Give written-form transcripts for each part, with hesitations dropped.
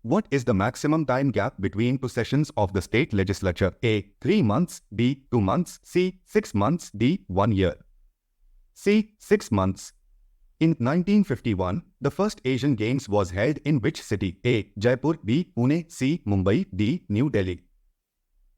What is the maximum time gap between two sessions of the state legislature? A. 3 months. B. 2 months. C. 6 months. D. 1 year. C. 6 months. In 1951, the first Asian Games was held in which city? A. Jaipur. B. Pune. C. Mumbai. D. New Delhi.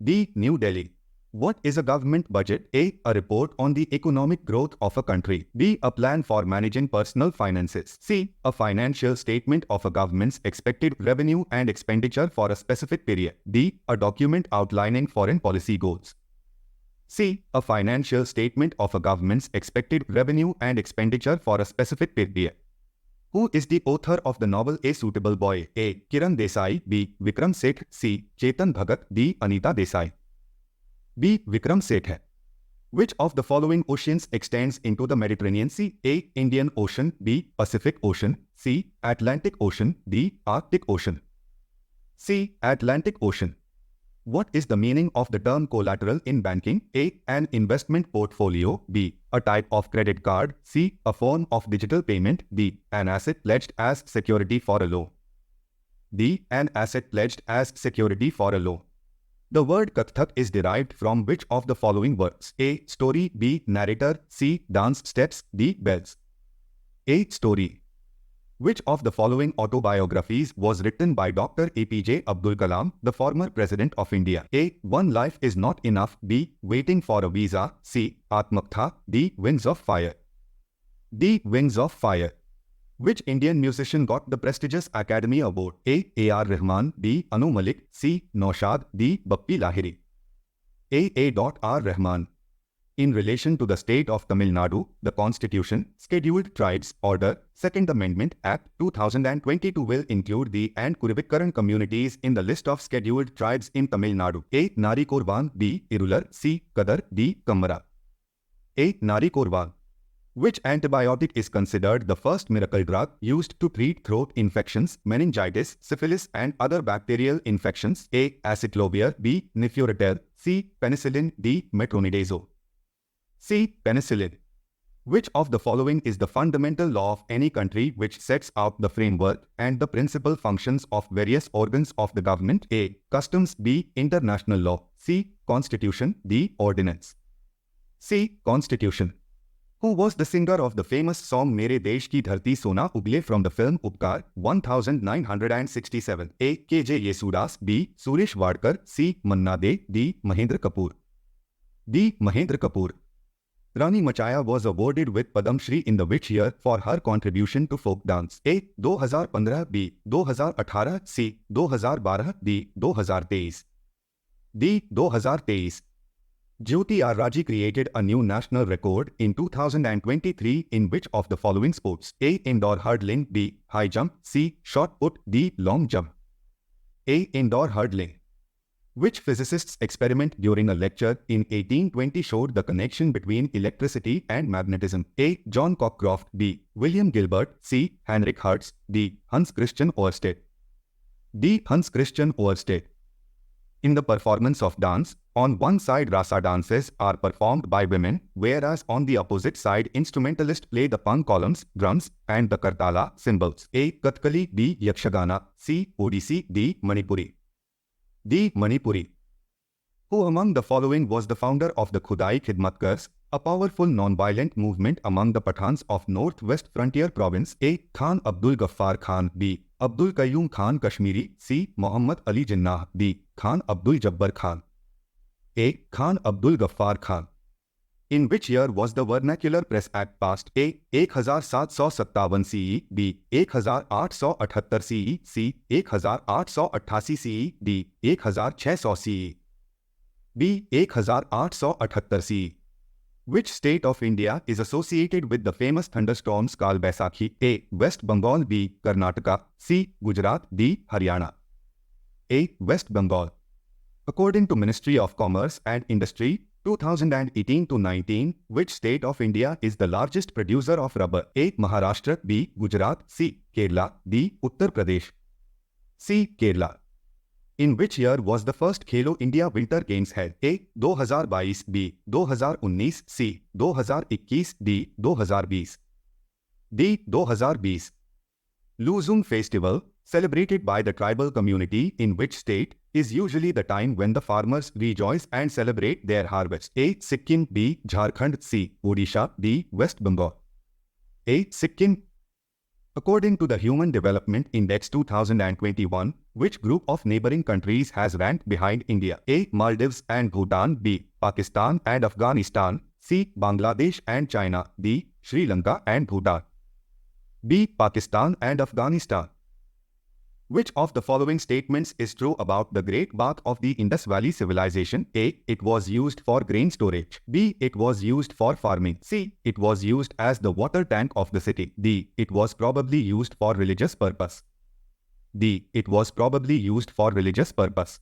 D. New Delhi. What is a government budget? A. A report on the economic growth of a country. B. A plan for managing personal finances. C. A financial statement of a government's expected revenue and expenditure for a specific period. D. A document outlining foreign policy goals. C. A financial statement of a government's expected revenue and expenditure for a specific period. Who is the author of the novel A Suitable Boy? A. Kiran Desai. B. Vikram Seth. C. Chetan Bhagat. D. Anita Desai. B. Vikram Seth hai. Which of the following oceans extends into the Mediterranean Sea? A. Indian Ocean. B. Pacific Ocean. C. Atlantic Ocean. D. Arctic Ocean. C. Atlantic Ocean. What is the meaning of the term collateral in banking? A. An investment portfolio. B. A type of credit card. C. A form of digital payment. D. An asset pledged as security for a loan. D. An asset pledged as security for a loan. The word Kathak is derived from which of the following words? A. Story. B. Narrator. C. Dance steps. D. Bells. A. Story. Which of the following autobiographies was written by Dr. APJ Abdul Kalam, the former President of India? A. One Life is Not Enough. B. Waiting for a Visa. C. Atmaktha. D. Wings of Fire. D. Wings of Fire. Which Indian musician got the prestigious Academy Award? A. A.R. Rahman. B. Anu Malik. C. Naushad. D. Bappi Lahiri. A.R. Rahman. In relation to the state of Tamil Nadu, the Constitution, Scheduled Tribes Order, Second Amendment Act 2022 will include the and Kurivikaran communities in the list of scheduled tribes in Tamil Nadu. A. Nari Korban. B. Irular. C. Kadar. D. Kammara. A. Nari Korban. Which antibiotic is considered the first miracle drug used to treat throat infections, meningitis, syphilis and other bacterial infections? A. Acyclovir. B. Nifurtide. C. Penicillin. D. Metronidazole. C. Penicillin. Which of the following is the fundamental law of any country which sets out the framework and the principal functions of various organs of the government? A. Customs. B. International law. C. Constitution. D. Ordinance. C. Constitution. Who was the singer of the famous song Mere Desh Ki Dharti Sona Ugle from the film Upkar 1967? A. K.J. Yesudas. B. Suresh Wadkar. C. Manna De. D. Mahendra Kapoor. D. Mahendra Kapoor. Rani Machaya was awarded with Padam Shri in the which year for her contribution to folk dance? A. 2015. B. 2018. C. 2012. D. 2023. D. 2023. Jyoti R. Raji created a new national record in 2023 in which of the following sports? A. Indoor hurdling. B. High jump. C. Shot put. D. Long jump. A. Indoor hurdling. Which physicists' experiment during a lecture in 1820 showed the connection between electricity and magnetism? A. John Cockcroft. B. William Gilbert. C. Heinrich Hertz. D. Hans Christian Ørsted. D. Hans Christian Ørsted. In the performance of dance, on one side rasa dances are performed by women, whereas on the opposite side instrumentalists play the pang columns, drums, and the kartala cymbals. A. Kathkali. B. Yakshagana. C. Odissi. D. Manipuri. D. Manipuri. Who among the following was the founder of the Khudai Khidmatkars, a powerful non-violent movement among the Pathans of Northwest Frontier Province? A. Khan Abdul Ghaffar Khan. B. Abdul Qayyum Khan Kashmiri. C. Muhammad Ali Jinnah. D. Khan Abdul Jabbar Khan. A. Khan Abdul Ghaffar Khan. In which year was the Vernacular Press Act passed? A. 1757 CE. B. 1878 CE. C. 1888 CE. D. 1600 CE. B. 1878 CE. Which state of India is associated with the famous thunderstorms Kal Baisakhi? A. West Bengal. B. Karnataka. C. Gujarat. D. Haryana. A. West Bengal. According to Ministry of Commerce and Industry, 2018 to 19, which state of India is the largest producer of rubber? A. Maharashtra. B. Gujarat. C. Kerala. D. Uttar Pradesh. C. Kerala. In which year was the first Khelo India Winter Games held? A. 2022. B. 2019. C. 2021. D. 2020. D. 2020. Luzung Festival, Celebrated by the tribal community in which state is usually the time when the farmers rejoice and celebrate their harvest. A. Sikkim. B. Jharkhand. C. Odisha. D. West Bengal. A. Sikkim. According to the Human Development Index 2021, which group of neighboring countries has ranked behind India? A. Maldives and Bhutan. B. Pakistan and Afghanistan. C. Bangladesh and China. D. Sri Lanka and Bhutan. B. Pakistan and Afghanistan. Which of the following statements is true about the Great Bath of the Indus Valley Civilization? A. It was used for grain storage. B. It was used for farming. C. It was used as the water tank of the city. D. It was probably used for religious purpose. D. It was probably used for religious purpose.